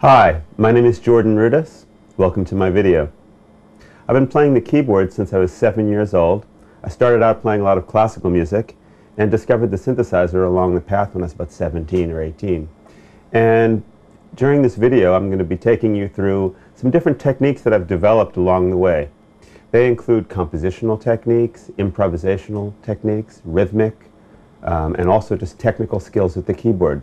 Hi, my name is Jordan Rudess. Welcome to my video. I've been playing the keyboard since I was 7 years old. I started out playing a lot of classical music and discovered the synthesizer along the path when I was about 17 or 18. And during this video, I'm going to be taking you through some different techniques that I've developed along the way. They include compositional techniques, improvisational techniques, rhythmic, and also just technical skills with the keyboard.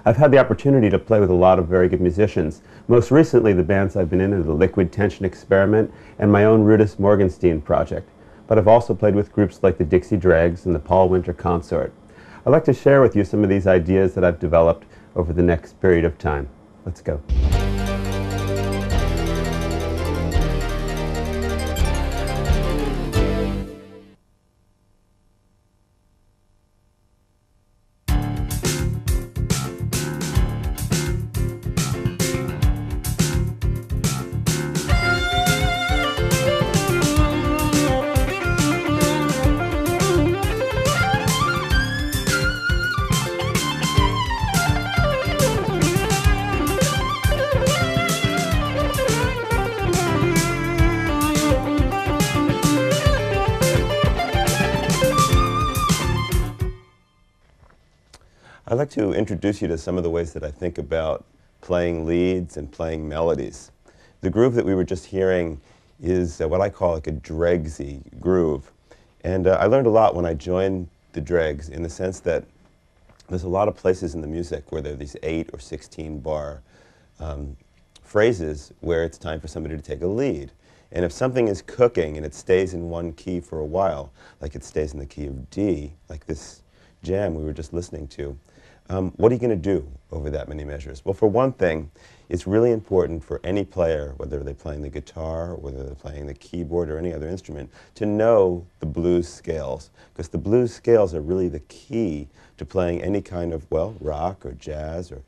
I've had the opportunity to play with a lot of very good musicians. Most recently, the bands I've been in are the Liquid Tension Experiment and my own Rudess Morgenstein project. But I've also played with groups like the Dixie Dregs and the Paul Winter Consort. I'd like to share with you some of these ideas that I've developed over the next period of time. Let's go. I'd like to introduce you to some of the ways that I think about playing leads and playing melodies. The groove that we were just hearing is what I call like a Dregsy groove. And I learned a lot when I joined the Dregs, in the sense that there's a lot of places in the music where there are these 8 or 16 bar phrases where it's time for somebody to take a lead. And if something is cooking and it stays in one key for a while, like it stays in the key of D, like this jam we were just listening to, what are you going to do over that many measures? Well, for one thing, it's really important for any player, whether they're playing the guitar, whether they're playing the keyboard or any other instrument, to know the blues scales, because the blues scales are really the key to playing any kind of, well, rock or jazz or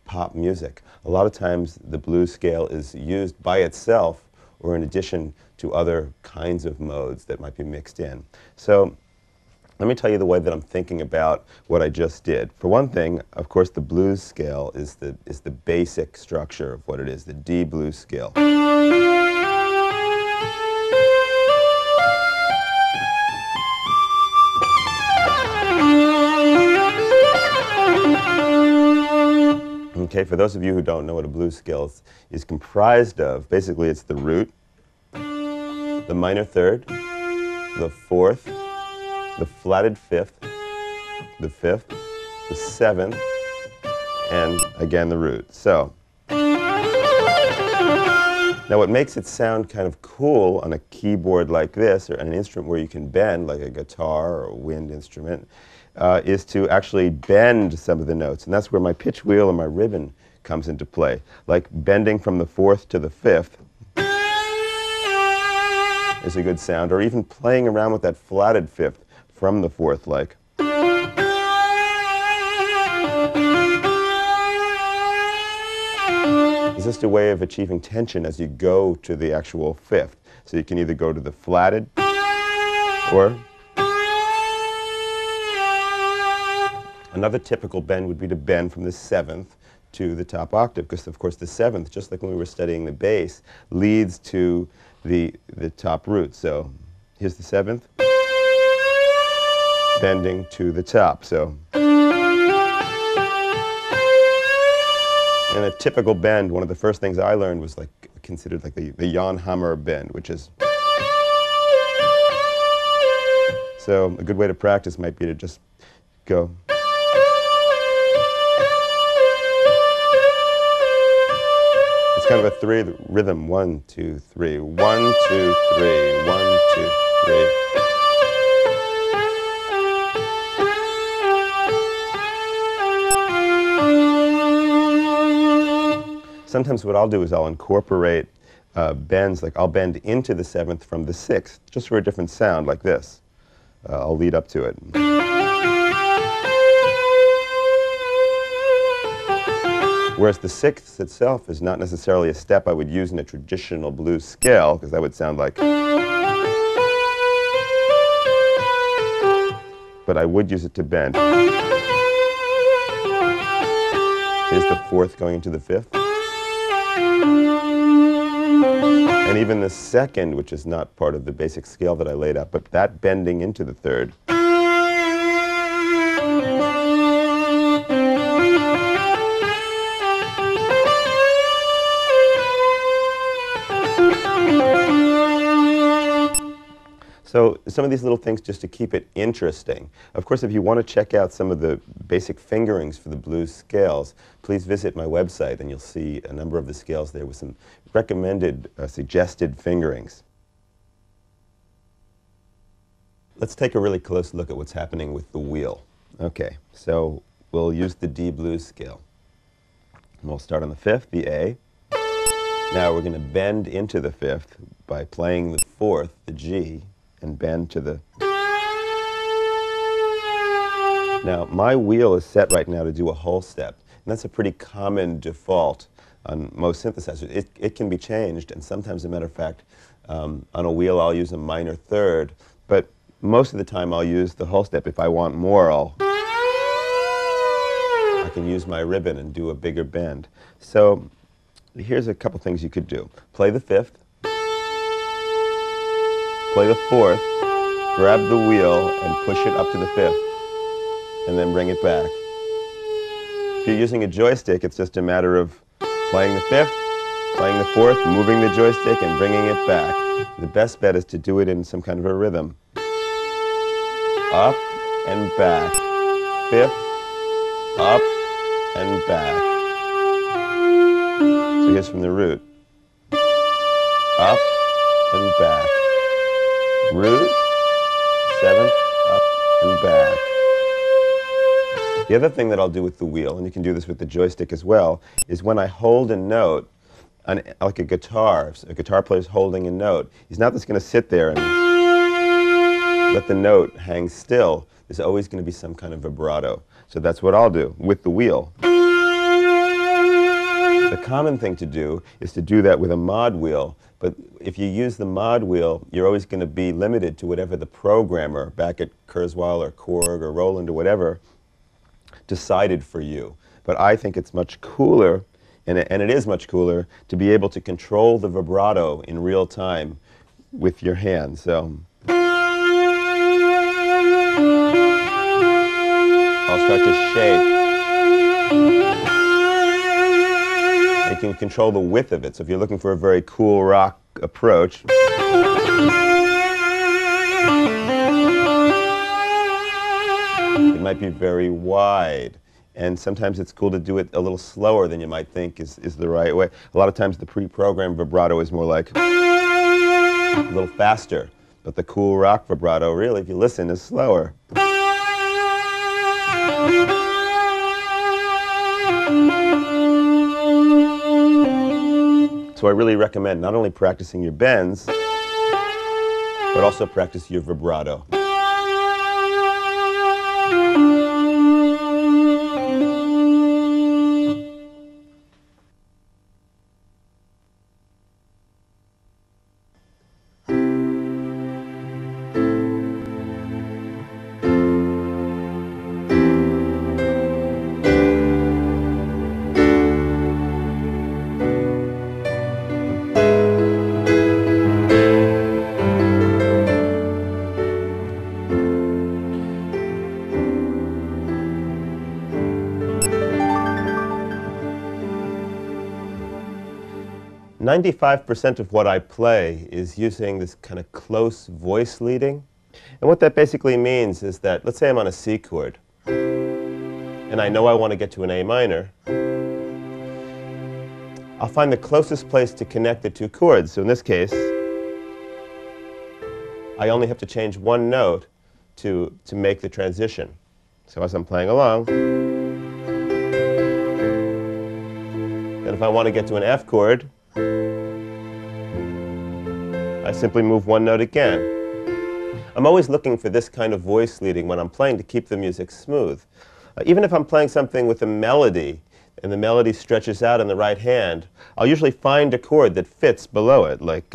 pop music. A lot of times the blues scale is used by itself or in addition to other kinds of modes that might be mixed in. So let me tell you the way that I'm thinking about what I just did. For one thing, of course, the blues scale is the basic structure of what it is, the D blues scale. Okay, for those of you who don't know what a blues scale is comprised of, basically it's the root, the minor third, the fourth, the flatted fifth, the fifth, the seventh, and again the root. So, now what makes it sound kind of cool on a keyboard like this, or an instrument where you can bend, like a guitar or a wind instrument, is to actually bend some of the notes. And that's where my pitch wheel and my ribbon comes into play. Like bending from the fourth to the fifth is a good sound, or even playing around with that flatted fifth from the fourth, like. It's just a way of achieving tension as you go to the actual fifth. So you can either go to the flatted or another typical bend would be to bend from the seventh to the top octave, because of course the seventh, just like when we were studying the bass, leads to the top root. So here's the seventh, bending to the top. So, in a typical bend, one of the first things I learned was considered like the Jan Hammer bend, which is. So a good way to practice might be to just go. It's kind of a three rhythm. 1, 2, 3. 1, 2, 3. 1, 2, 3. Sometimes what I'll do is I'll incorporate bends, like I'll bend into the seventh from the sixth, just for a different sound, like this. I'll lead up to it. Whereas the sixth itself is not necessarily a step I would use in a traditional blues scale, because that would sound like. But I would use it to bend. Here's the fourth going into the fifth. And even the second, which is not part of the basic scale that I laid out, but that bending into the third. So some of these little things just to keep it interesting. Of course, if you want to check out some of the basic fingerings for the blues scales, please visit my website and you'll see a number of the scales there with some recommended, suggested fingerings. Let's take a really close look at what's happening with the wheel. Okay, so we'll use the D blues scale. And we'll start on the fifth, the A. Now we're going to bend into the fifth by playing the fourth, the G, and bend to the... Now, my wheel is set right now to do a whole step, and that's a pretty common default on most synthesizers. It can be changed, and sometimes, as a matter of fact, on a wheel I'll use a minor third, but most of the time I'll use the whole step. If I want more, I can use my ribbon and do a bigger bend. So here's a couple things you could do. Play the fifth, play the fourth, grab the wheel and push it up to the fifth, and then bring it back. If you're using a joystick, it's just a matter of playing the fifth, playing the fourth, moving the joystick, and bringing it back. The best bet is to do it in some kind of a rhythm. Up and back, fifth, up and back. So here's from the root. Up and back. Root, seventh, up and back. The other thing that I'll do with the wheel, and you can do this with the joystick as well, is when I hold a note, like a guitar, if a guitar player's holding a note, he's not just going to sit there and let the note hang still. There's always going to be some kind of vibrato. So that's what I'll do with the wheel. The common thing to do is to do that with a mod wheel, but if you use the mod wheel, you're always going to be limited to whatever the programmer back at Kurzweil or Korg or Roland or whatever decided for you. But I think it's much cooler, and it is much cooler, to be able to control the vibrato in real time with your hand. So I'll start to shake. You can control the width of it. So if you're looking for a very cool rock approach, it might be very wide. And sometimes it's cool to do it a little slower than you might think is the right way. A lot of times the pre-programmed vibrato is more like a little faster. But the cool rock vibrato, really, if you listen, is slower. So I really recommend not only practicing your bends, but also practice your vibrato. "95% of what I play is using this kind of close voice leading. And what that basically means is that, let's say I'm on a C chord, and I know I want to get to an A minor. I'll find the closest place to connect the two chords. So in this case, I only have to change one note to make the transition. So as I'm playing along, and if I want to get to an F chord, I simply move one note again. I'm always looking for this kind of voice leading when I'm playing to keep the music smooth. Even if I'm playing something with a melody, and the melody stretches out in the right hand, I'll usually find a chord that fits below it, like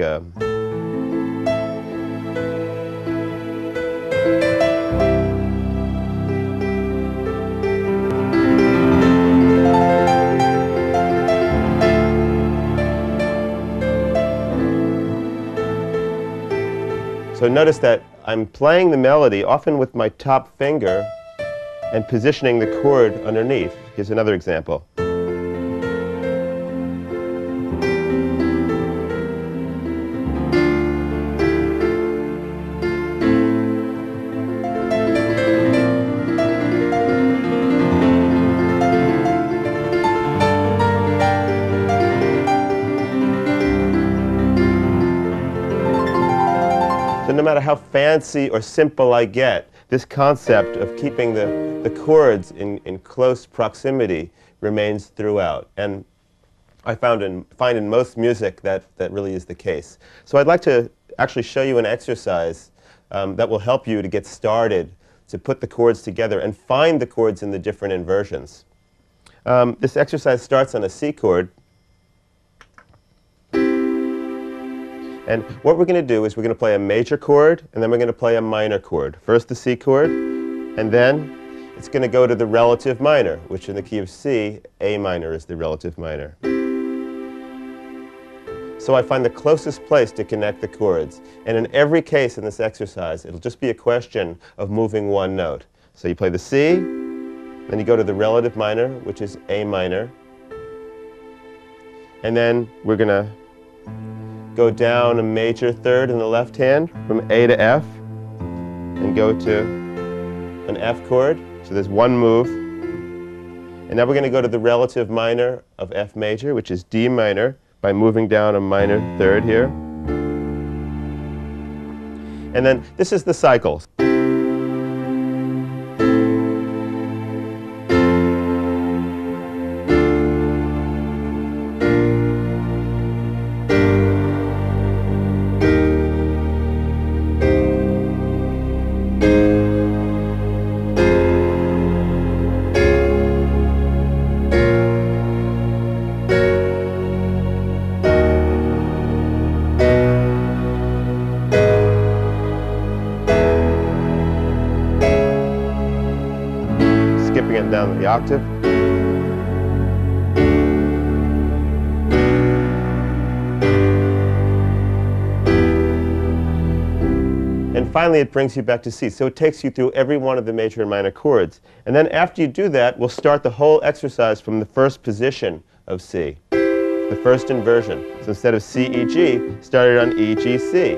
So notice that I'm playing the melody, often with my top finger, and positioning the chord underneath. Here's another example. So no matter how fancy or simple I get, this concept of keeping the chords in close proximity remains throughout. And I find in most music that really is the case. So I'd like to actually show you an exercise that will help you to get started to put the chords together and find the chords in the different inversions. This exercise starts on a C chord. And what we're going to do is we're going to play a major chord, and then we're going to play a minor chord. First the C chord, and then it's going to go to the relative minor, which in the key of C, A minor is the relative minor. So I find the closest place to connect the chords. And in every case in this exercise, it'll just be a question of moving one note. So you play the C, then you go to the relative minor, which is A minor. And then we're going to go down a major third in the left hand from A to F and go to an F chord. So there's one move. And now we're going to go to the relative minor of F major, which is D minor, by moving down a minor third here. And then this is the cycle. Skipping it down to the octave. And finally it brings you back to C. So it takes you through every one of the major and minor chords. And then after you do that, we'll start the whole exercise from the first position of C, the first inversion. So instead of C, E, G, started on E, G, C.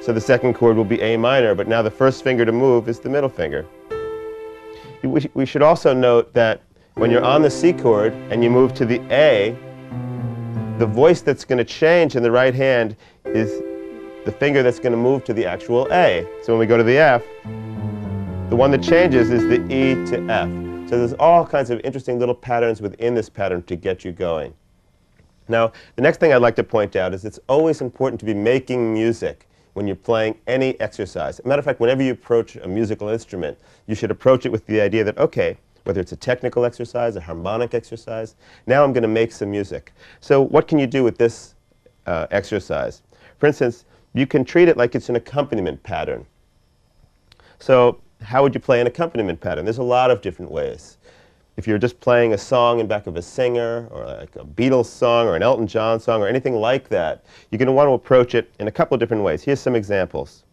So the second chord will be A minor, but now the first finger to move is the middle finger. We should also note that when you're on the C chord and you move to the A, the voice that's going to change in the right hand is the finger that's going to move to the actual A. So when we go to the F, the one that changes is the E to F. So there's all kinds of interesting little patterns within this pattern to get you going. Now, the next thing I'd like to point out is it's always important to be making music when you're playing any exercise. As a matter of fact, whenever you approach a musical instrument, you should approach it with the idea that, okay, whether it's a technical exercise, a harmonic exercise, now I'm going to make some music. So what can you do with this exercise? For instance, you can treat it like it's an accompaniment pattern. So how would you play an accompaniment pattern? There's a lot of different ways. If you're just playing a song in back of a singer, or like a Beatles song, or an Elton John song, or anything like that, you're going to want to approach it in a couple of different ways. Here's some examples.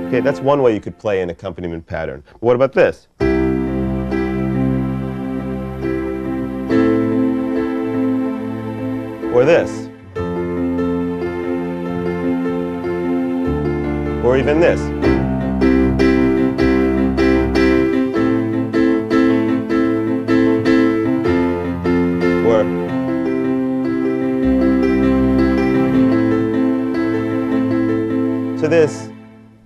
Okay, that's one way you could play an accompaniment pattern. But what about this? Or this. Or even this. Or so there's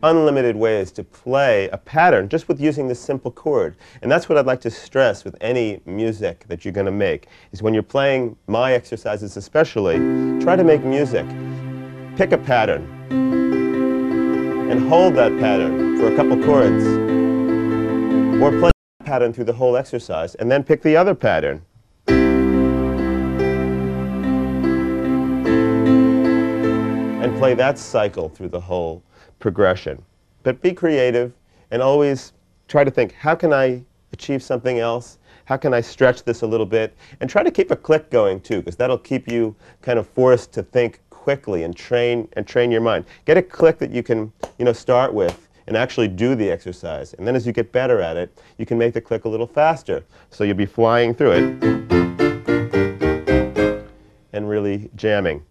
unlimited ways to play a pattern just with using this simple chord. And that's what I'd like to stress with any music that you're going to make, is when you're playing my exercises especially, try to make music. Pick a pattern and hold that pattern for a couple chords. Or play that pattern through the whole exercise and then pick the other pattern. And play that cycle through the whole progression. But be creative and always try to think, how can I achieve something else? How can I stretch this a little bit? And try to keep a click going too, because that'll keep you kind of forced to think quickly and train your mind. Get a click that you can, start with and actually do the exercise. And then as you get better at it, you can make the click a little faster. So you'll be flying through it and really jamming.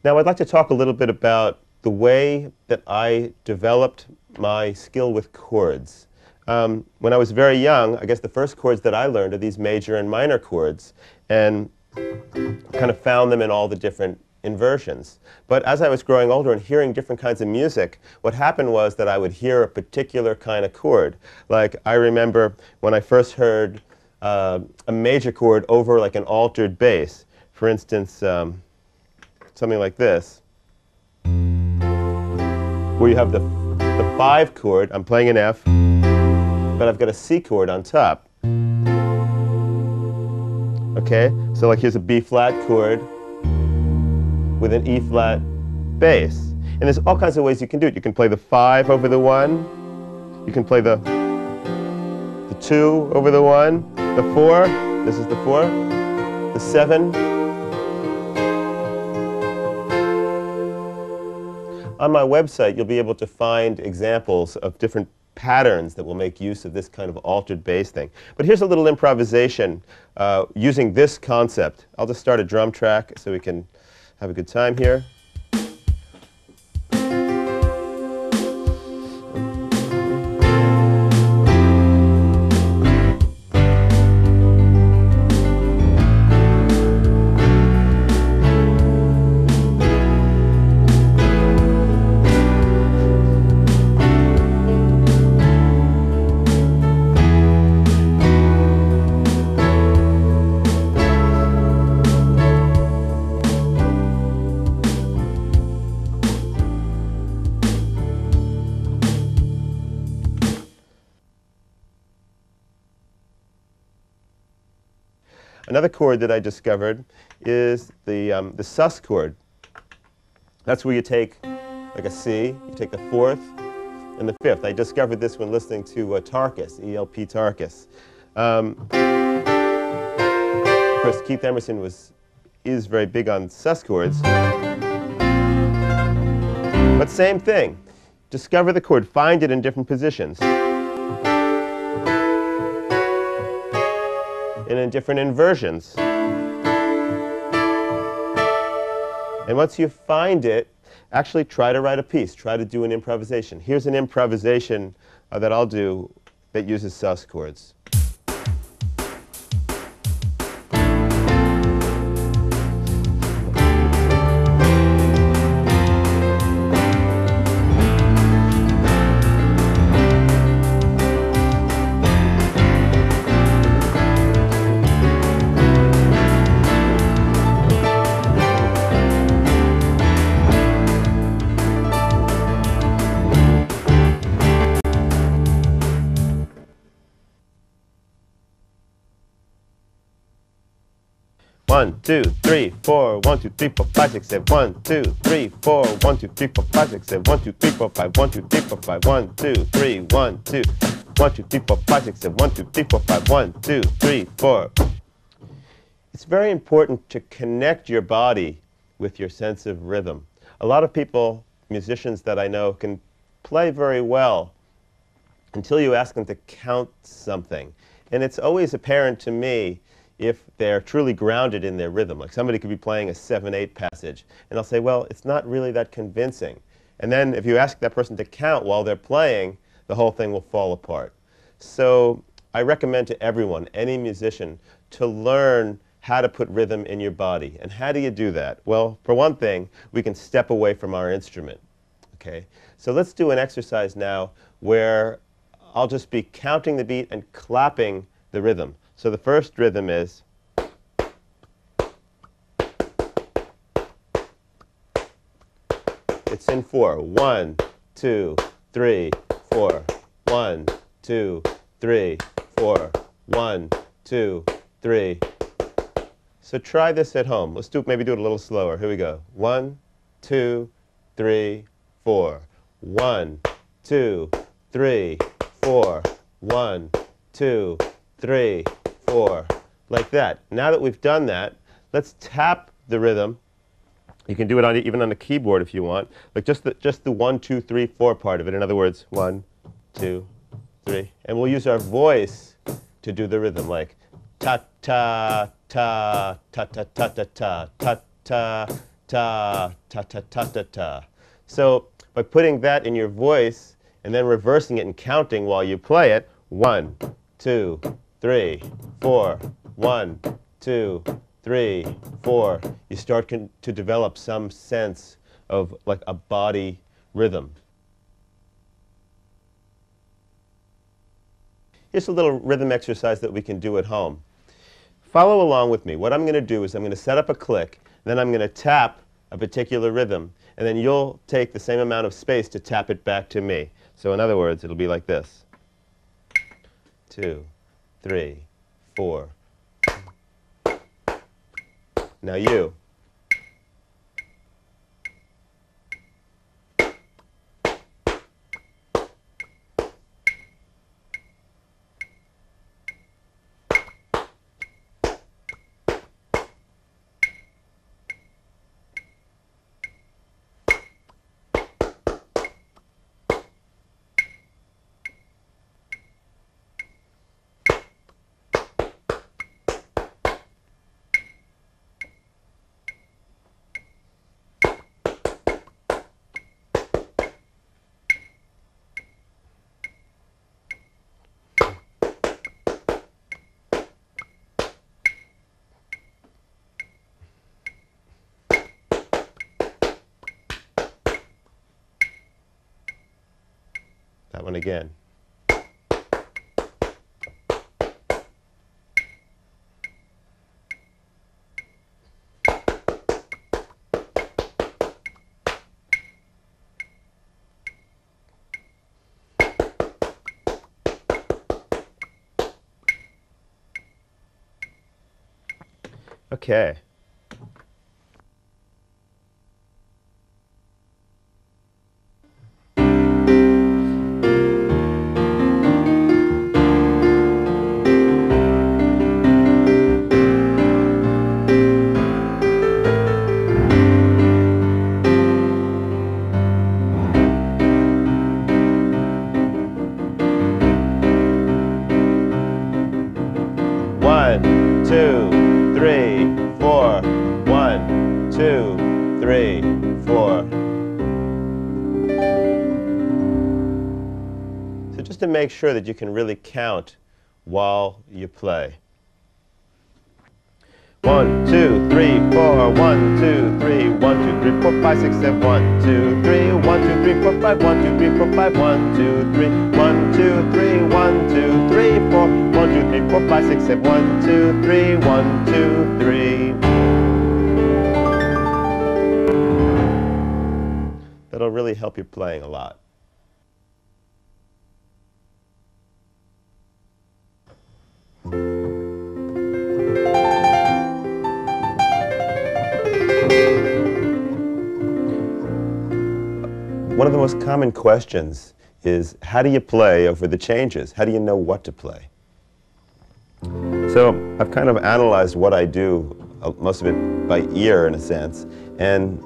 Now I'd like to talk a little bit about the way that I developed my skill with chords. When I was very young, I guess the first chords that I learned are these major and minor chords, and kind of found them in all the different inversions. But as I was growing older and hearing different kinds of music, what happened was that I would hear a particular kind of chord. Like I remember when I first heard a major chord over like an altered bass. For instance, something like this, where you have the 5 chord, I'm playing an F, but I've got a C chord on top. Okay, so like here's a B flat chord with an E flat bass. And there's all kinds of ways you can do it. You can play the 5 over the 1. You can play the 2 over the 1. The 4, this is the 4. The 7. On my website, you'll be able to find examples of different patterns that will make use of this kind of altered bass thing. But here's a little improvisation using this concept. I'll just start a drum track so we can have a good time here. Another chord that I discovered is the sus chord. That's where you take like a C, you take the 4th and the 5th. I discovered this when listening to Tarkus, E.L.P. Tarkus. Of course, Keith Emerson is very big on sus chords. But same thing. Discover the chord, find it in different positions. And in different inversions. And once you find it, actually try to write a piece. Try to do an improvisation. Here's an improvisation that I'll do that uses sus chords. One, two, three, four, 1, 2, 3, 4, 5, 6, 7. 1, 2, 3, 4, 1, 2, 3, 4, 5, 6, 7. 1, 2, 3, 4, 5, 1, 2, 3, 4, 5, 1, 2, 3, 1, 2, 1, 2, 3, 4, 5, 6, 7. 1, 2, 3, 4, 5, 1, 2, 3, 4. It's very important to connect your body with your sense of rhythm. A lot of people, musicians that I know, can play very well until you ask them to count something. And it's always apparent to me if they're truly grounded in their rhythm. Like somebody could be playing a 7/8 passage, and I'll say, well, it's not really that convincing. And then if you ask that person to count while they're playing, the whole thing will fall apart. So I recommend to everyone, any musician, to learn how to put rhythm in your body. And how do you do that? Well, for one thing, we can step away from our instrument. Okay? So let's do an exercise now where I'll just be counting the beat and clapping the rhythm. So the first rhythm is it's in 4. 1, 2, 3, 4. 1, 2, 3, 4. 1, 2, 3. So try this at home. Let's maybe do it a little slower. Here we go. 1, 2, 3, 4. 1, 2, 3, 4. 1, 2, 3, 4. Like that. Now that we've done that, let's tap the rhythm. You can do it even on the keyboard if you want. Like just the 1, 2, 3, 4 part of it. In other words, 1, 2, 3. And we'll use our voice to do the rhythm, like ta ta ta ta ta ta ta ta ta ta ta ta ta ta ta ta. So by putting that in your voice and then reversing it and counting while you play it, 1, 2, 3, 4. 1, 2, 3, 4. You start to develop some sense of like a body rhythm. Here's a little rhythm exercise that we can do at home. Follow along with me. What I'm going to do is I'm going to set up a click, then I'm going to tap a particular rhythm, and then you'll take the same amount of space to tap it back to me. So in other words, it'll be like this. 2, 3, 4. Now you. That one again. Okay. One, two, three, four. 1, 2, 3, 4. So just to make sure that you can really count while you play. 1, 2, 3, 4. 1, 2, 3. 1, 2, 3, 4, 5, 6, 7. 1, 2, 3. 1, 2, 3, 4, 5. 1, 2, 3, 4, 5. 1, 2, 3. 1, 2, 3. 1, 2, 3, 4. 1, 2, 3, 4, 5, 6, 7. 1, 2, 3. 1, 2, 3. That'll really help your playing a lot. One of the most common questions is, how do you play over the changes? How do you know what to play? So I've kind of analyzed what I do, most of it by ear in a sense, and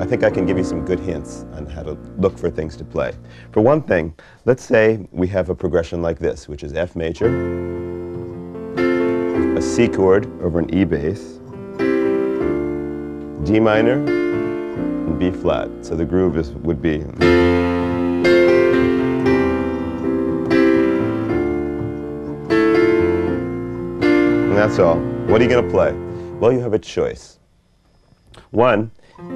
I think I can give you some good hints on how to look for things to play. For one thing, let's say we have a progression like this, which is F major, a C chord over an E bass, D minor, and B flat. So the groove would be. And that's all. What are you going to play? Well, you have a choice. One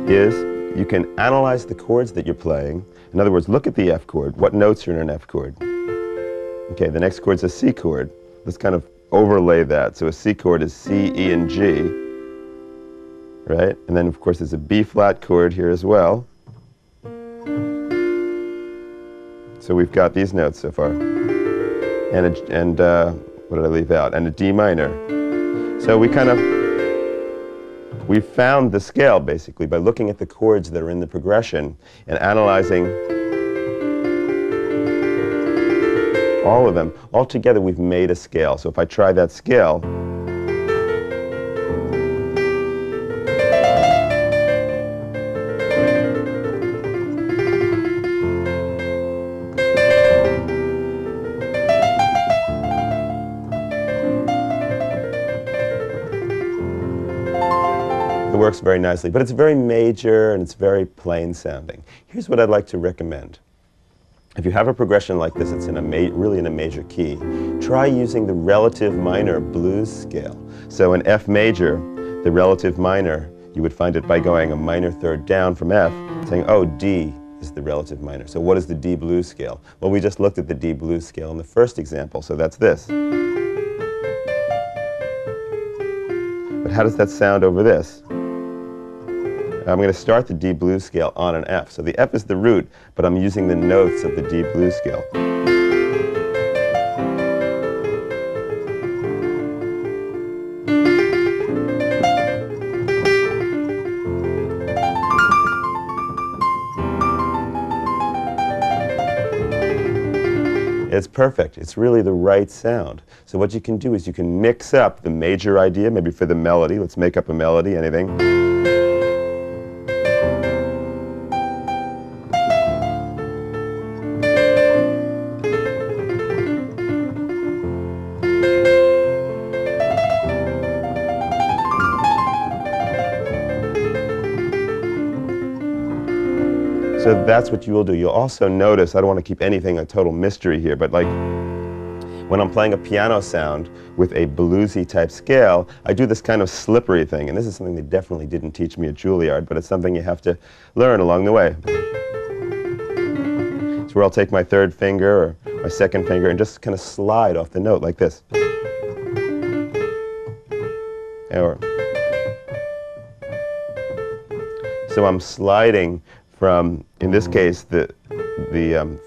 is you can analyze the chords that you're playing. In other words, look at the F chord. What notes are in an F chord? Okay, the next chord's a C chord. Let's kind of overlay that. So a C chord is C, E, and G. Right? And then, of course, there's a B flat chord here as well. So we've got these notes so far. And what did I leave out? And a D minor. So we found the scale, basically, by looking at the chords that are in the progression and analyzing all of them. All together we've made a scale. So if I try that scale, it works very nicely, but it's very major and it's very plain sounding. Here's what I'd like to recommend. If you have a progression like this, it's in a really in a major key, try using the relative minor blues scale. So in F major, the relative minor, you would find it by going a minor third down from F, saying, oh, D is the relative minor. So what is the D blues scale? Well, we just looked at the D blues scale in the first example, so that's this. But how does that sound over this? I'm going to start the D blues scale on an F. So the F is the root, but I'm using the notes of the D blues scale. It's perfect. It's really the right sound. So what you can do is you can mix up the major idea, maybe for the melody. Let's make up a melody, anything. So that's what you will do. You'll also notice, I don't want to keep anything a total mystery here, but like when I'm playing a piano sound with a bluesy type scale, I do this kind of slippery thing. And this is something they definitely didn't teach me at Juilliard, but it's something you have to learn along the way. It's where I'll take my third finger or my second finger and just kind of slide off the note like this. Or, so I'm sliding from, in this case, the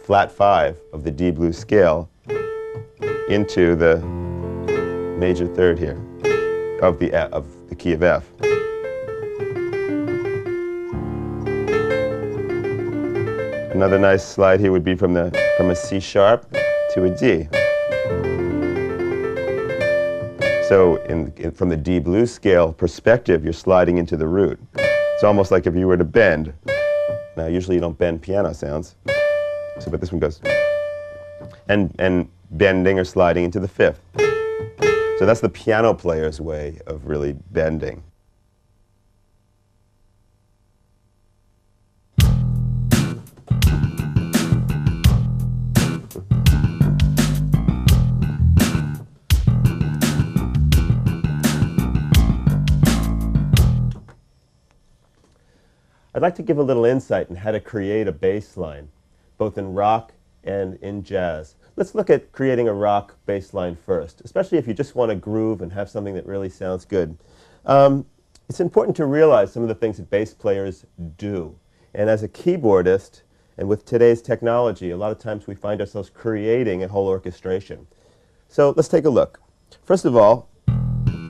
flat 5 of the D blues scale into the major third here of the key of F. Another nice slide here would be from a C sharp to a D. So from the D blues scale perspective, you're sliding into the root. It's almost like if you were to bend. Now, usually you don't bend piano sounds, so, but this one goes. And bending or sliding into the 5th. So that's the piano player's way of really bending. I'd like to give a little insight in how to create a bass line, both in rock and in jazz. Let's look at creating a rock bass line first, especially if you just want to groove and have something that really sounds good. It's important to realize some of the things that bass players do. And as a keyboardist, and with today's technology, a lot of times we find ourselves creating a whole orchestration. So let's take a look. First of all,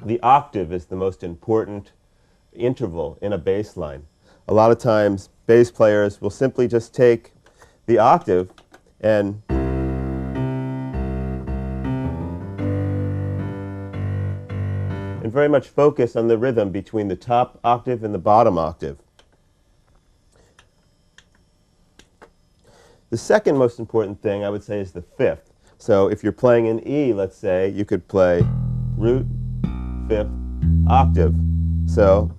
the octave is the most important interval in a bass line. A lot of times, bass players will simply just take the octave and very much focus on the rhythm between the top octave and the bottom octave. The second most important thing, I would say, is the 5th. So if you're playing in E, let's say, you could play root, 5th, octave. So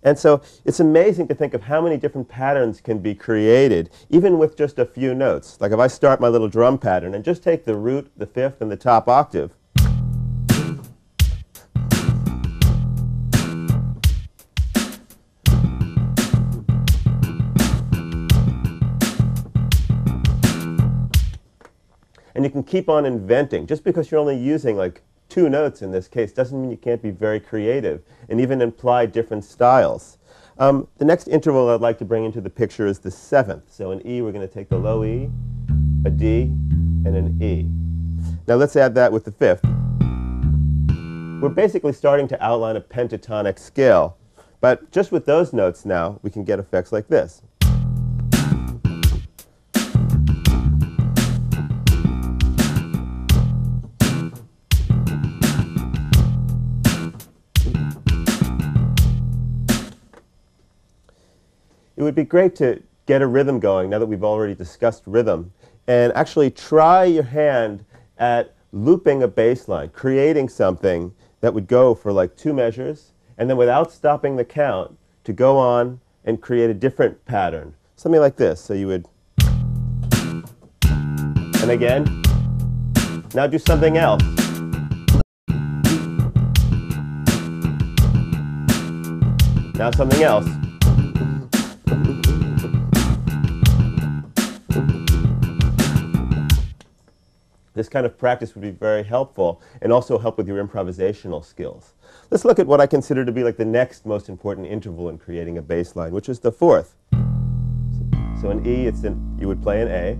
and so it's amazing to think of how many different patterns can be created, even with just a few notes. Like if I start my little drum pattern and just take the root, the 5th, and the top octave, and you can keep on inventing. Just because you're only using like 2 notes in this case doesn't mean you can't be very creative and even imply different styles. The next interval I'd like to bring into the picture is the 7th. So in E, we're going to take the low E, a D, and an E. Now let's add that with the 5th. We're basically starting to outline a pentatonic scale, But just with those notes now, we can get effects like this. It would be great to get a rhythm going now that we've already discussed rhythm, and actually try your hand at looping a bass line, creating something that would go for like 2 measures, and then without stopping the count, to go on and create a different pattern. Something like this. So you would, and again, now do something else. Now something else. This kind of practice would be very helpful and also help with your improvisational skills. Let's look at what I consider to be like the next most important interval in creating a bass line, which is the 4th. So in E, you would play an A.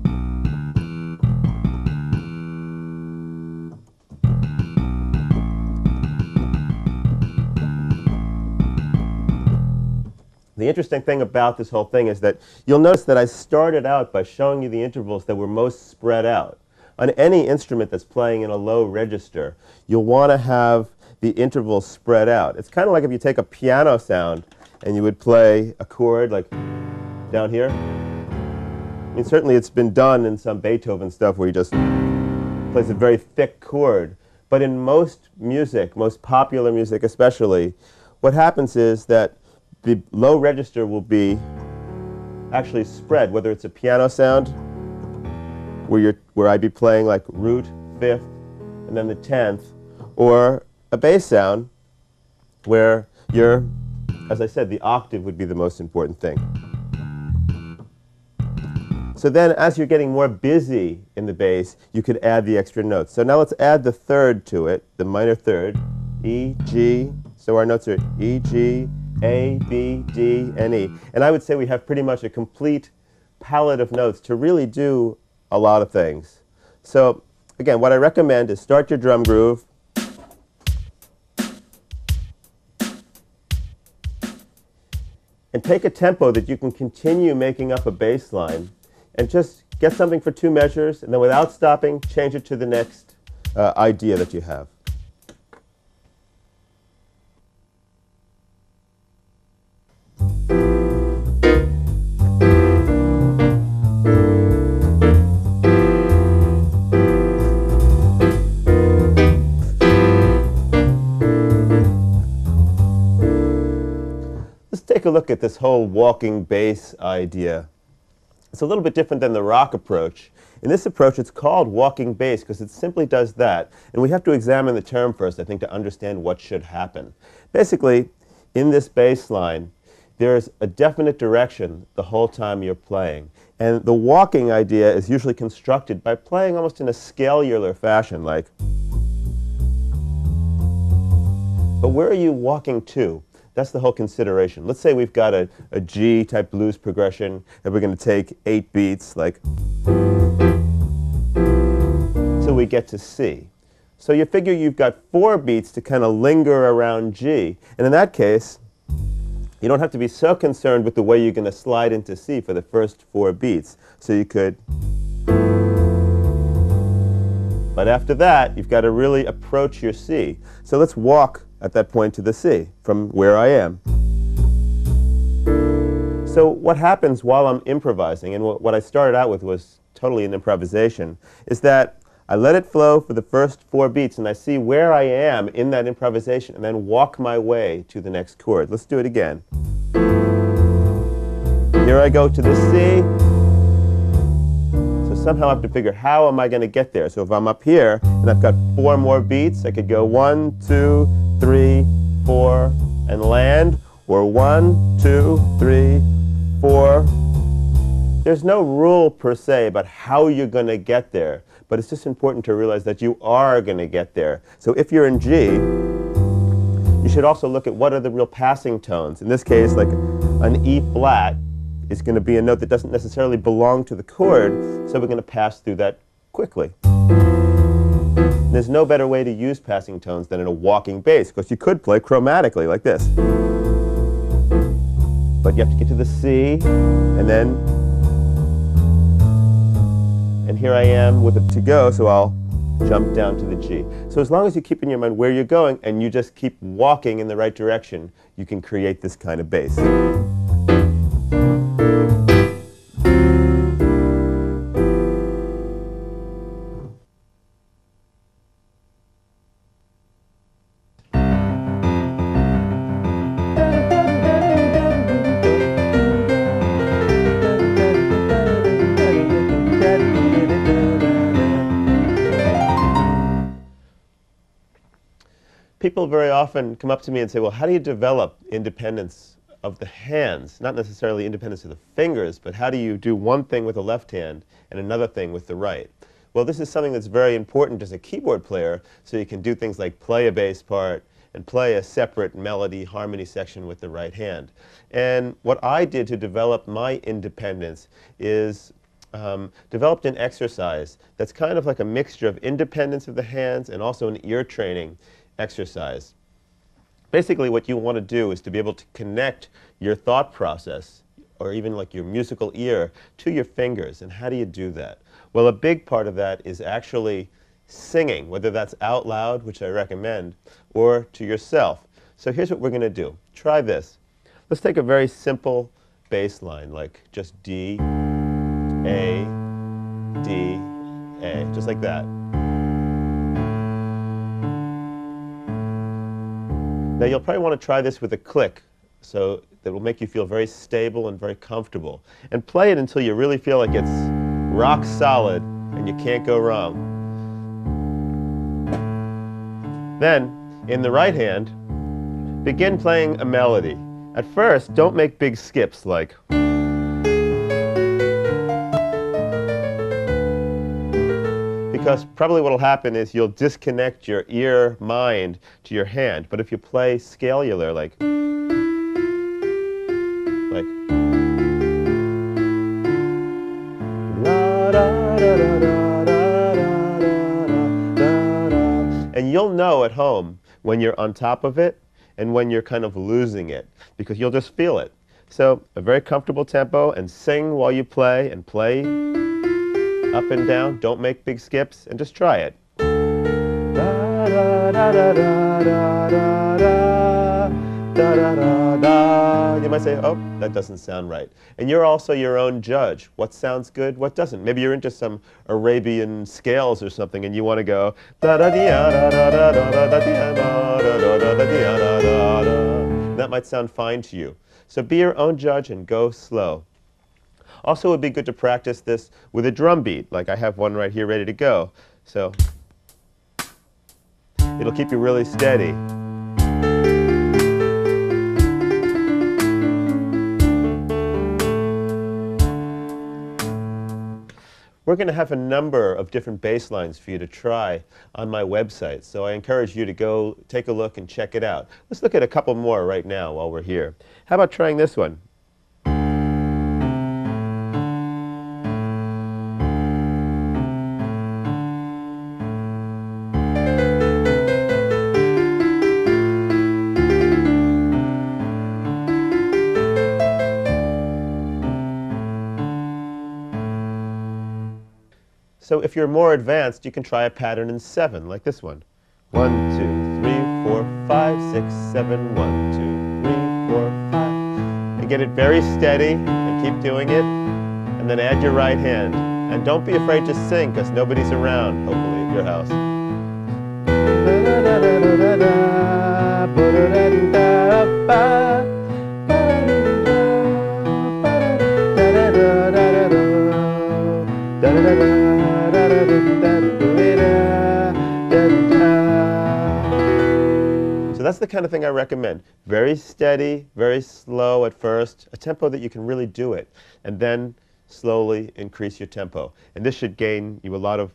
The interesting thing about this whole thing is that you'll notice that I started out by showing you the intervals that were most spread out. On any instrument that's playing in a low register, you'll want to have the intervals spread out. It's kind of like if you take a piano sound and you would play a chord like down here. I mean, certainly it's been done in some Beethoven stuff where he just plays a very thick chord. But in most music, most popular music especially, what happens is that the low register will be actually spread, whether it's a piano sound where I'd be playing like root, 5th, and then the 10th, or a bass sound where as I said, the octave would be the most important thing. So then as you're getting more busy in the bass, you could add the extra notes. So now let's add the 3rd to it, the minor 3rd, E, G. So our notes are E, G, A, B, D, and E. And I would say we have pretty much a complete palette of notes to really do a lot of things. So again, what I recommend is start your drum groove, and take a tempo that you can continue making up a bass line, and just get something for 2 measures, and then without stopping, change it to the next idea that you have. Take a look at this whole walking bass idea. It's a little bit different than the rock approach. In this approach, it's called walking bass because it simply does that. And we have to examine the term first, I think, to understand what should happen. Basically, in this bass line, there's a definite direction the whole time you're playing. And the walking idea is usually constructed by playing almost in a scalular fashion, like. But where are you walking to? That's the whole consideration. Let's say we've got a G-type blues progression, and we're going to take 8 beats, like, till we get to C. So you figure you've got 4 beats to kind of linger around G. And in that case, you don't have to be so concerned with the way you're going to slide into C for the first 4 beats. So you could. But after that, you've got to really approach your C. So let's walk at that point to the C from where I am. So what happens while I'm improvising, and what I started out with was totally an improvisation, is that I let it flow for the first 4 beats, and I see where I am in that improvisation, and then walk my way to the next chord. Let's do it again. Here I go to the C. So somehow I have to figure, how am I going to get there? So if I'm up here, and I've got 4 more beats, I could go 1, 2, 3, 4, and land, or 1, 2, 3, 4. There's no rule per se about how you're going to get there, but it's just important to realize that you are going to get there. So if you're in G, you should also look at what are the real passing tones. In this case, like an E flat is going to be a note that doesn't necessarily belong to the chord, so we're going to pass through that quickly. There's no better way to use passing tones than in a walking bass, because you could play chromatically like this. but you have to get to the C, and here I am with it to go, so I'll jump down to the G. So as long as you keep in your mind where you're going and you just keep walking in the right direction, you can create this kind of bass. People very often come up to me and say, well, how do you develop independence of the hands? Not necessarily independence of the fingers, but how do you do one thing with the left hand and another thing with the right? Well, this is something that's very important as a keyboard player, so you can do things like play a bass part and play a separate melody harmony section with the right hand. And what I did to develop my independence is developed an exercise that's kind of like a mixture of independence of the hands and also an ear training exercise. Basically, what you want to do is to be able to connect your thought process, or even like your musical ear, to your fingers. And how do you do that? Well, a big part of that is actually singing, whether that's out loud, which I recommend, or to yourself. So here's what we're going to do. Try this. Let's take a very simple bass line, like just D, A, D, A, just like that. Now you'll probably want to try this with a click, so that will make you feel very stable and very comfortable. And play it until you really feel like it's rock solid and you can't go wrong. Then, in the right hand, begin playing a melody. At first, don't make big skips like, because probably what will happen is you'll disconnect your ear mind to your hand. But if you play scalular, like and you'll know at home when you're on top of it and when you're kind of losing it, because you'll just feel it. So a very comfortable tempo, and sing while you play, and play up and down. Don't make big skips, and just try it. You might say, oh, that doesn't sound right. And you're also your own judge. What sounds good, what doesn't? Maybe you're into some Arabian scales or something, and you want to go that might sound fine to you. So be your own judge and go slow. Also, it would be good to practice this with a drum beat, like I have one right here ready to go. So it'll keep you really steady. We're going to have a number of different bass lines for you to try on my website, so I encourage you to go take a look and check it out. Let's look at a couple more right now while we're here. How about trying this one? So if you're more advanced, you can try a pattern in 7, like this one. 1, 2, 3, 4, 5, 6, 7, 1, 2, 3, 4, 5. And get it very steady, and keep doing it, and then add your right hand. And don't be afraid to sing, because nobody's around, hopefully, at your house. So that's the kind of thing I recommend. Very steady, very slow at first, a tempo that you can really do it, and then slowly increase your tempo. And this should gain you a lot of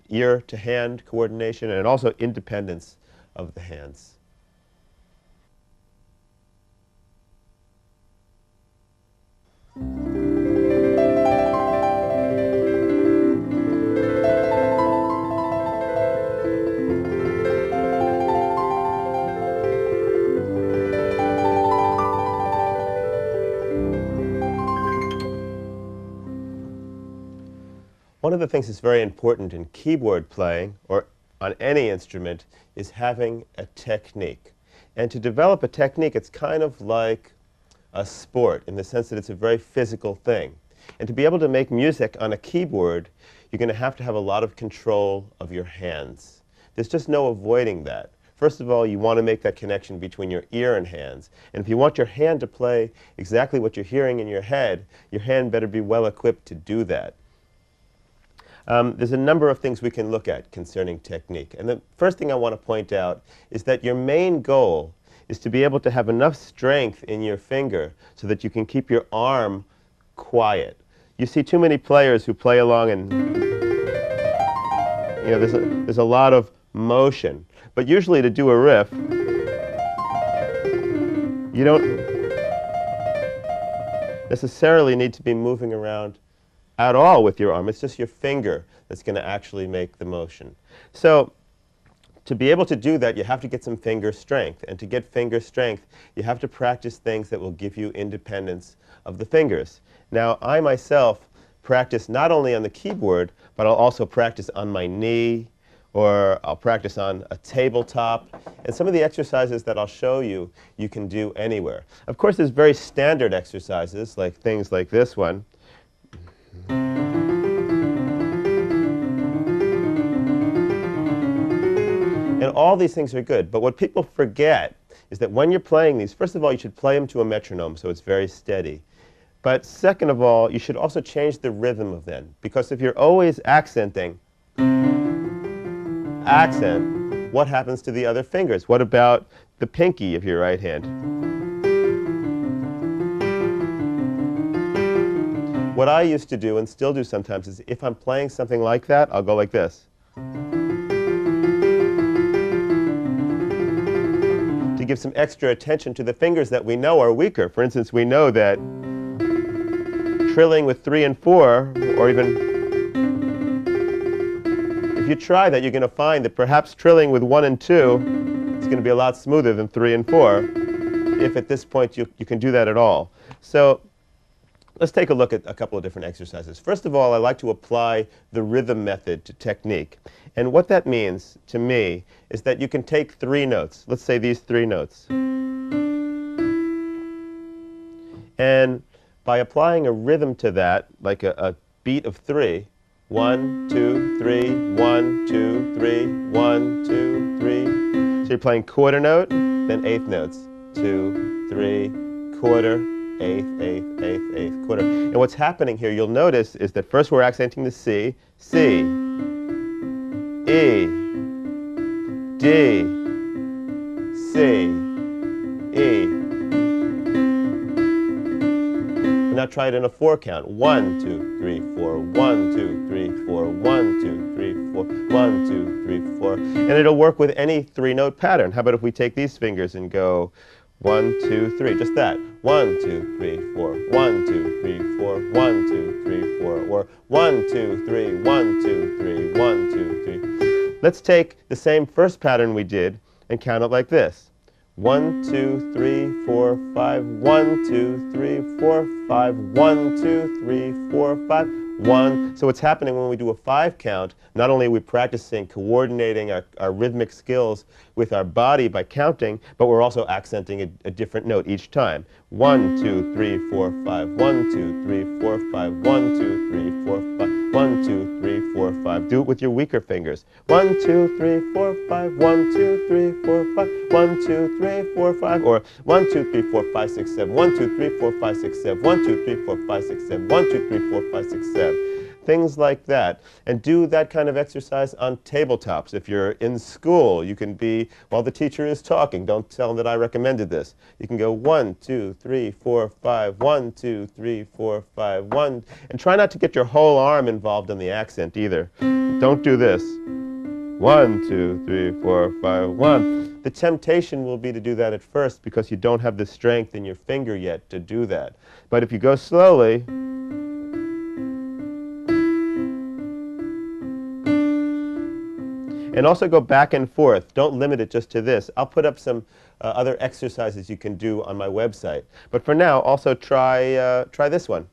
ear-to-hand coordination and also independence of the hands. the things that's very important in keyboard playing, or on any instrument, is having a technique. And to develop a technique, it's kind of like a sport in the sense that it's a very physical thing. And to be able to make music on a keyboard, you're going to have a lot of control of your hands. There's just no avoiding that. First of all, you want to make that connection between your ear and hands. And if you want your hand to play exactly what you're hearing in your head, your hand better be well equipped to do that. There's a number of things we can look at concerning technique. And the first thing I want to point out is that your main goal is to be able to have enough strength in your finger so that you can keep your arm quiet. You see too many players who play along and, you know, there's a lot of motion. But usually to do a riff, you don't necessarily need to be moving around at all with your arm. It's just your finger that's going to actually make the motion. So to be able to do that, you have to get some finger strength. And to get finger strength, you have to practice things that will give you independence of the fingers. Now, I myself practice not only on the keyboard, but I'll also practice on my knee, or I'll practice on a tabletop. And some of the exercises that I'll show you, you can do anywhere. Of course, there's very standard exercises, like things like this one. And all these things are good. But what people forget is that when you're playing these, first of all, you should play them to a metronome so it's very steady. But second of all, you should also change the rhythm of them. Because if you're always accenting, accent, what happens to the other fingers? What about the pinky of your right hand? What I used to do, and still do sometimes, is if I'm playing something like that, I'll go like this. To give some extra attention to the fingers that we know are weaker. For instance, we know that trilling with 3 and 4, or even if you try that, you're going to find that perhaps trilling with 1 and 2 is going to be a lot smoother than 3 and 4, if at this point you can do that at all. So let's take a look at a couple of different exercises. First of all, I like to apply the rhythm method to technique. And what that means to me is that you can take 3 notes. Let's say these 3 notes. And by applying a rhythm to that, like a beat of 3, 1, 2, 3, 1, 2, 3, 1, 2, 3. So you're playing quarter note, then eighth notes. 2, 3, quarter, eighth, eighth, eighth, eighth, quarter. And what's happening here, you'll notice, is that first we're accenting the C, C, E, D, C, E. Now try it in a 4 count. 1, 2, 3, 4, 1, 2, 3, 4, 1, 2, 3, 4, 1, 2, 3, 4. And it'll work with any 3-note pattern. How about if we take these fingers and go 1, 2, 3, just that. 1, 2, 3, 4, 1, 2, 3, 4, 1, 2, 3, 4, or 1, 2, 3, 1, 2, 3, 1, 2, 3. Let's take the same first pattern we did and count it like this. 1, 2, 3, 4, 5, 1, 2, 3, 4, 5, 1, 2, 3, 4, 5, 1. So what's happening when we do a 5 count, not only are we practicing coordinating our rhythmic skills with our body by counting, but we're also accenting a different note each time. 1, 2, 3, 4, 5, 1, 2, 3, 4, 5, 1, 2, 3, 4, 5, 1, 2, 3, 4, 5. Do it with your weaker fingers. 1, 2, 3, 4, 5, 1, 2, 3, 4, 5, 1, 2, 3, 4, 5, or 1, 2, 3, 4, 5, 6, 7, 1, 2, 3, 4, 5, 6, 7, 1, 2, 3, 4, 5, 6, 7, 1, 2, 3, 4, 5, 6, 7. Things like that. And do that kind of exercise on tabletops. If you're in school, you can be, while the teacher is talking, don't tell them that I recommended this. You can go 1, 2, 3, 4, 5, 1, 2, 3, 4, 5, 1. And try not to get your whole arm involved in the accent either. Don't do this. 1, 2, 3, 4, 5, 1. The temptation will be to do that at first because you don't have the strength in your finger yet to do that. But if you go slowly, and also go back and forth. Don't limit it just to this. I'll put up some other exercises you can do on my website. But for now, also try this one.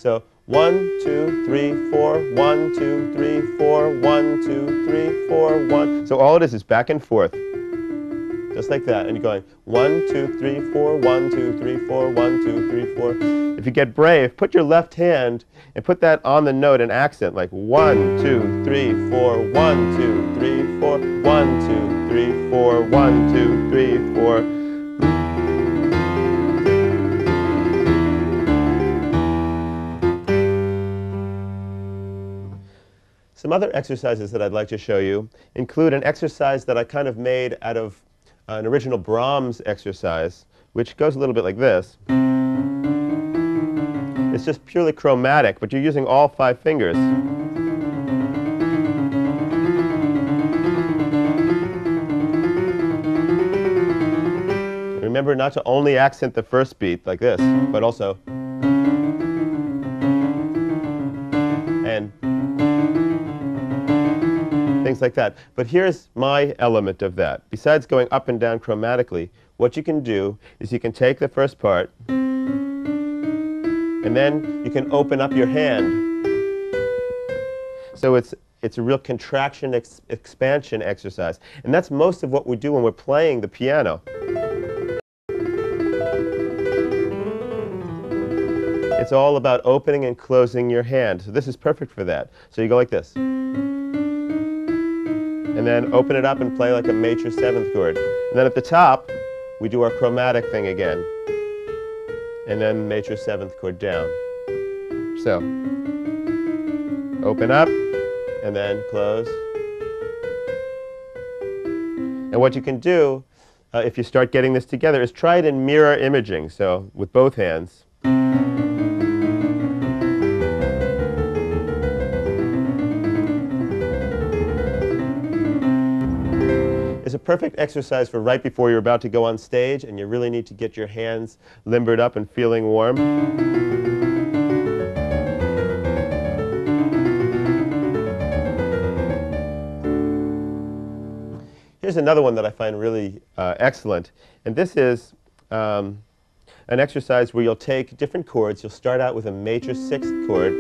So 1, 2, 3, 4, 1, 2, 3, 4, 1, 2, 3, 4, 1. So all it is back and forth, just like that. And you're going 1, 2, 3, 4, 1, 2, 3, 4, 1, 2, 3, 4. If you get brave, put your left hand and put that on the note and accent, like 1, 2, 3, 4, 1, 2, 3, 4, 1, 2, 3, 4, 1, 2, 3, 4. Some other exercises that I'd like to show you include an exercise that I kind of made out of an original Brahms exercise, which goes a little bit like this. It's just purely chromatic, but you're using all 5 fingers. Remember not to only accent the first beat like this, but also and things like that. But here's my element of that. Besides going up and down chromatically, what you can do is you can take the first part and then you can open up your hand. So it's a real contraction expansion exercise. And that's most of what we do when we're playing the piano. It's all about opening and closing your hand. So this is perfect for that. So you go like this. And then open it up and play like a major 7th chord. And then at the top, we do our chromatic thing again. And then major 7th chord down. So, open up, and then close. And what you can do, if you start getting this together, is try it in mirror imaging, so with both hands. It's a perfect exercise for right before you're about to go on stage and you really need to get your hands limbered up and feeling warm. Here's another one that I find really excellent, and this is an exercise where you'll take different chords. You'll start out with a major 6th chord,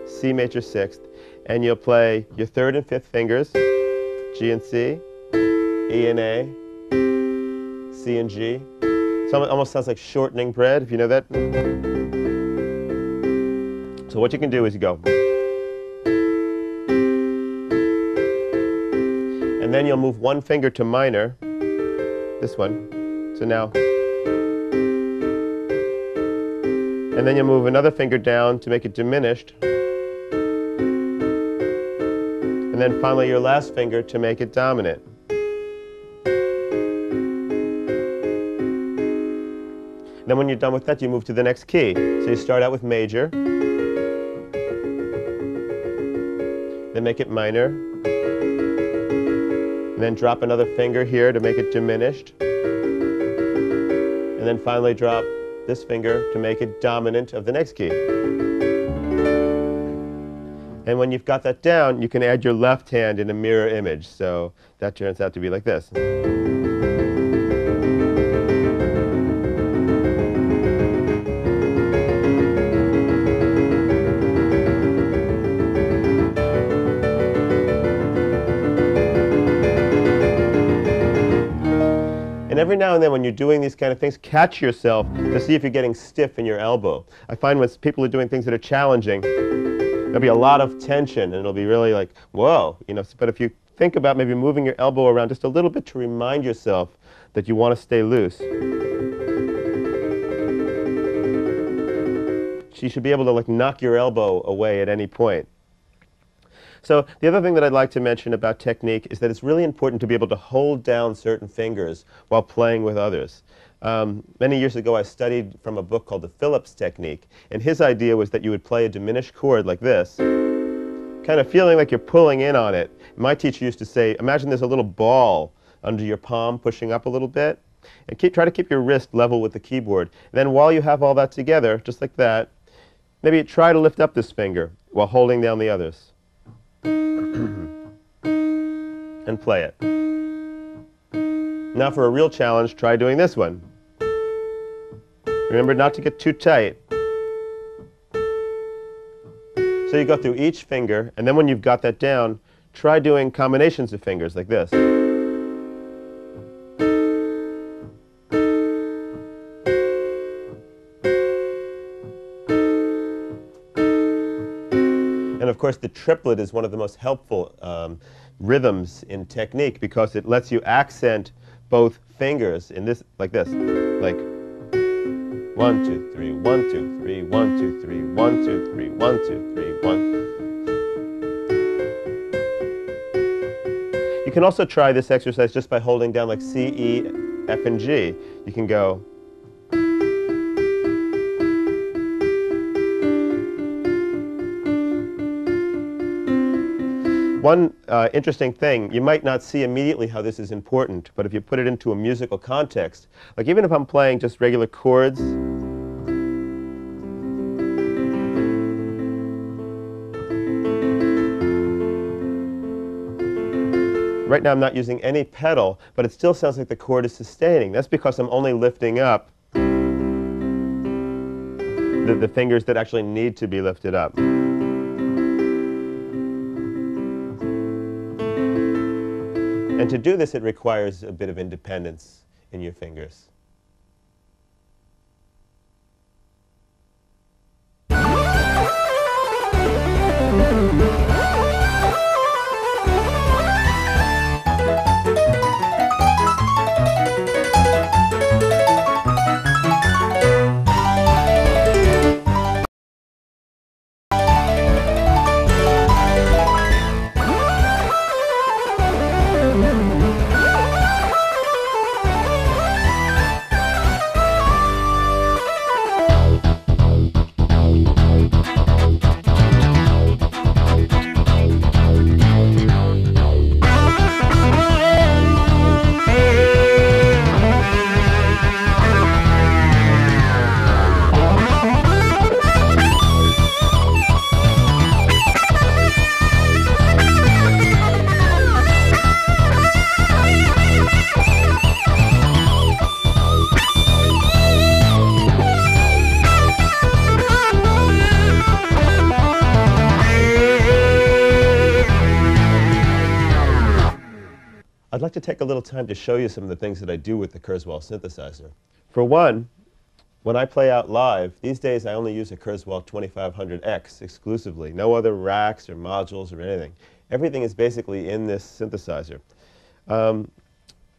C major 6th, and you'll play your 3rd and 5th fingers, G and C, E and A, C and G. So it almost sounds like shortening bread, if you know that. So what you can do is you go. And then you'll move one finger to minor, this one. So now. And then you'll move another finger down to make it diminished. And then finally your last finger to make it dominant. Then when you're done with that, you move to the next key. So you start out with major, then make it minor, and then drop another finger here to make it diminished, and then finally drop this finger to make it dominant of the next key. And when you've got that down, you can add your left hand in a mirror image. So that turns out to be like this. And every now and then when you're doing these kind of things, catch yourself to see if you're getting stiff in your elbow. I find when people are doing things that are challenging, there'll be a lot of tension and it'll be really like, whoa, you know. But if you think about maybe moving your elbow around just a little bit to remind yourself that you want to stay loose. You should be able to like knock your elbow away at any point. So the other thing that I'd like to mention about technique is that it's really important to be able to hold down certain fingers while playing with others. Many years ago I studied from a book called the Phillips Technique, and his idea was that you would play a diminished chord like this, kind of feeling like you're pulling in on it. My teacher used to say, imagine there's a little ball under your palm pushing up a little bit, and try to keep your wrist level with the keyboard. And then while you have all that together, just like that, maybe try to lift up this finger while holding down the others. And play it. Now for a real challenge, try doing this one. Remember not to get too tight. So you go through each finger, and then when you've got that down, try doing combinations of fingers like this. And of course, the triplet is one of the most helpful rhythms in technique because it lets you accent both fingers in this, like this, like 1, 2, 3, 1, 2, 3, 1, 2, 3, 1, 2, 3, 1, 2, 3, 1. You can also try this exercise just by holding down like C, E, F, and G. You can go. One interesting thing, you might not see immediately how this is important, but if you put it into a musical context, like even if I'm playing just regular chords, right now I'm not using any pedal, but it still sounds like the chord is sustaining. That's because I'm only lifting up the fingers that actually need to be lifted up. And to do this, it requires a bit of independence in your fingers. I'd like to take a little time to show you some of the things that I do with the Kurzweil synthesizer. For one, when I play out live, these days I only use a Kurzweil 2500X exclusively. No other racks or modules or anything. Everything is basically in this synthesizer. And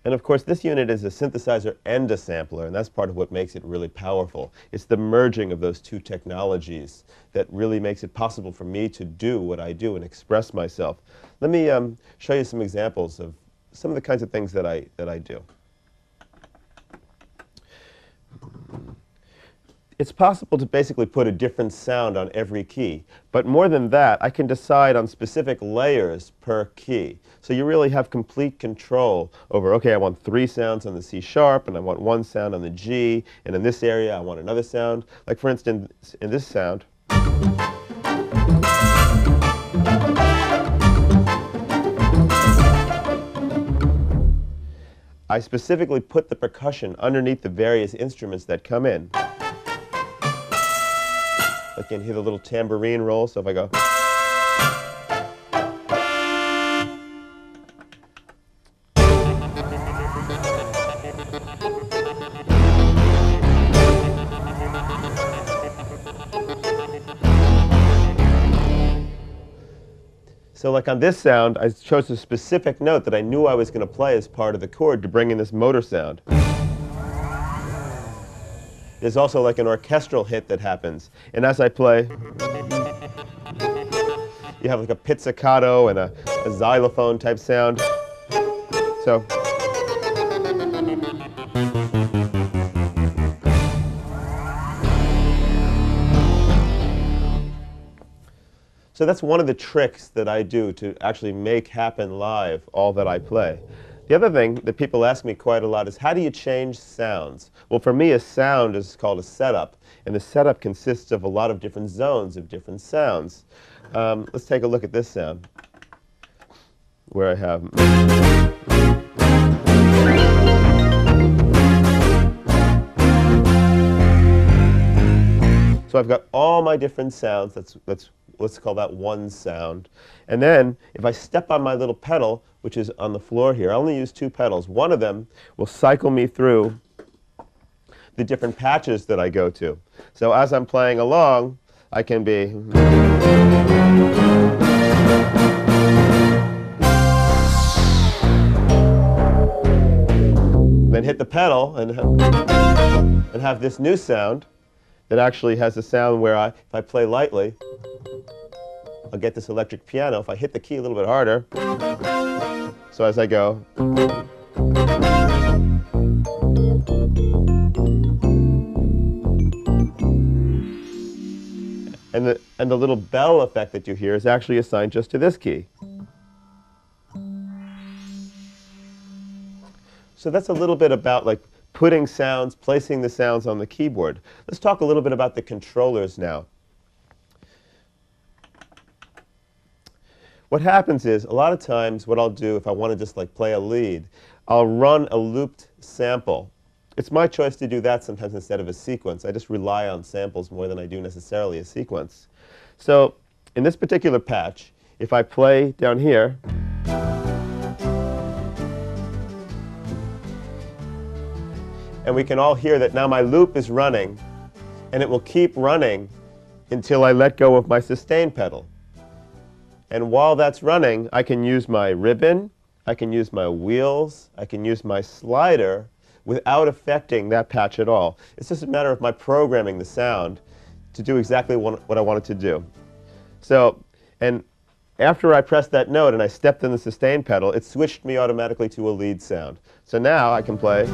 of course, this unit is a synthesizer and a sampler, and that's part of what makes it really powerful. It's the merging of those two technologies that really makes it possible for me to do what I do and express myself. Let me show you some examples of some of the kinds of things that I do. It's possible to basically put a different sound on every key, but more than that, I can decide on specific layers per key. So you really have complete control over, okay, I want 3 sounds on the C sharp, and I want 1 sound on the G, and in this area I want another sound. Like for instance, in this sound, I specifically put the percussion underneath the various instruments that come in. I can hear the little tambourine roll, so if I go, so like on this sound, I chose a specific note that I knew I was going to play as part of the chord to bring in this motor sound. There's also like an orchestral hit that happens. And as I play, you have like a pizzicato and a xylophone type sound. So that's one of the tricks that I do to actually make happen live all that I play. The other thing that people ask me quite a lot is, how do you change sounds? Well, for me, a sound is called a setup, and the setup consists of a lot of different zones of different sounds. Let's take a look at this sound, where I have so I've got all my different sounds. Let's let's call that one sound. And then if I step on my little pedal, which is on the floor here, I only use 2 pedals. One of them will cycle me through the different patches that I go to. So as I'm playing along, I can be then hit the pedal and have this new sound that actually has a sound where if I play lightly, I'll get this electric piano. If I hit the key a little bit harder, so as I go, and the little bell effect that you hear is actually assigned just to this key. So that's a little bit about like putting sounds, placing the sounds on the keyboard. Let's talk a little bit about the controllers now. What happens is, a lot of times what I'll do if I want to just like play a lead, I'll run a looped sample. It's my choice to do that sometimes instead of a sequence. I just rely on samples more than I do necessarily a sequence. So in this particular patch, if I play down here, and we can all hear that now my loop is running, and it will keep running until I let go of my sustain pedal. And while that's running, I can use my ribbon, I can use my wheels, I can use my slider without affecting that patch at all. It's just a matter of my programming the sound to do exactly what I want it to do. So, and after I pressed that note and I stepped in the sustain pedal, it switched me automatically to a lead sound. So now I can play.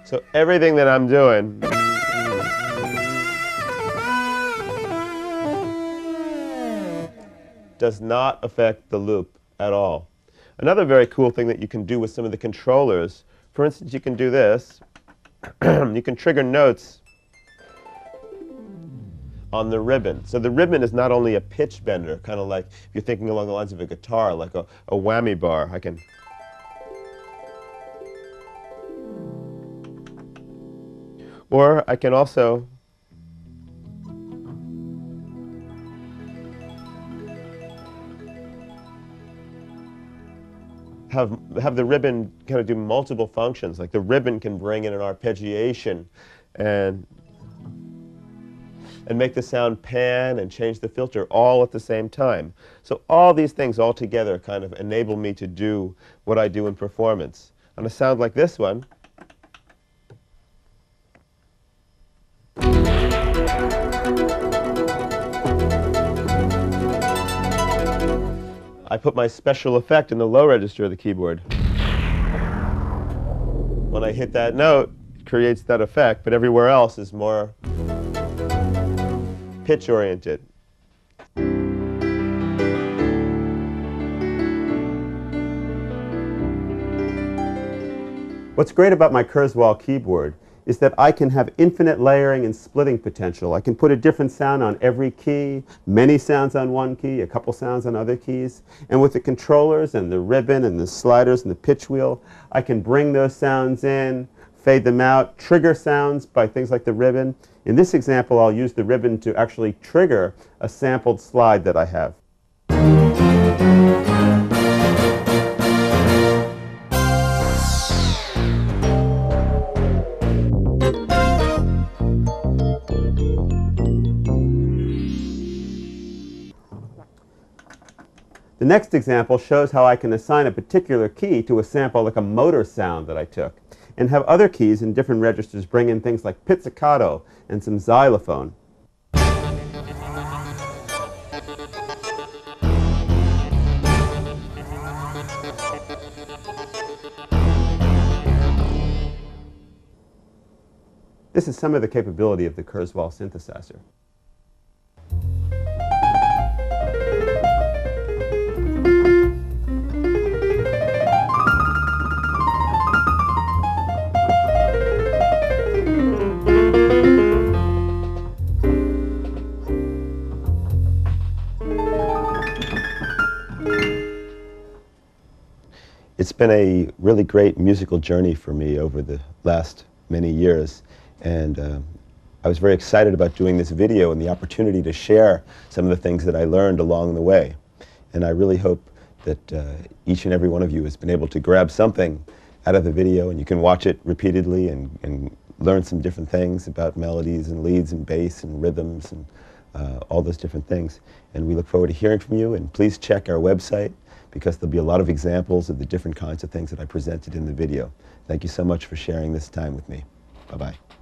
So everything that I'm doing does not affect the loop at all. Another very cool thing that you can do with some of the controllers, for instance, you can do this. You can trigger notes on the ribbon. So the ribbon is not only a pitch bender, kind of like if you're thinking along the lines of a guitar, like a whammy bar. I can or I can also have the ribbon kind of do multiple functions. Like the ribbon can bring in an arpeggiation and make the sound pan and change the filter all at the same time. So all these things all together kind of enable me to do what I do in performance. On a sound like this one, I put my special effect in the low register of the keyboard. When I hit that note, it creates that effect, but everywhere else is more pitch-oriented. What's great about my Kurzweil keyboard is that I can have infinite layering and splitting potential. I can put a different sound on every key, many sounds on one key, a couple sounds on other keys. And with the controllers and the ribbon and the sliders and the pitch wheel, I can bring those sounds in, fade them out, trigger sounds by things like the ribbon. In this example, I'll use the ribbon to actually trigger a sampled slide that I have. The next example shows how I can assign a particular key to a sample like a motor sound that I took, and have other keys in different registers bring in things like pizzicato and some xylophone. This is some of the capability of the Kurzweil synthesizer. It's been a really great musical journey for me over the last many years, and I was very excited about doing this video and the opportunity to share some of the things that I learned along the way. And I really hope that each and every one of you has been able to grab something out of the video, and you can watch it repeatedly and learn some different things about melodies and leads and bass and rhythms and all those different things. And we look forward to hearing from you, and please check our website because there'll be a lot of examples of the different kinds of things that I presented in the video. Thank you so much for sharing this time with me. Bye-bye.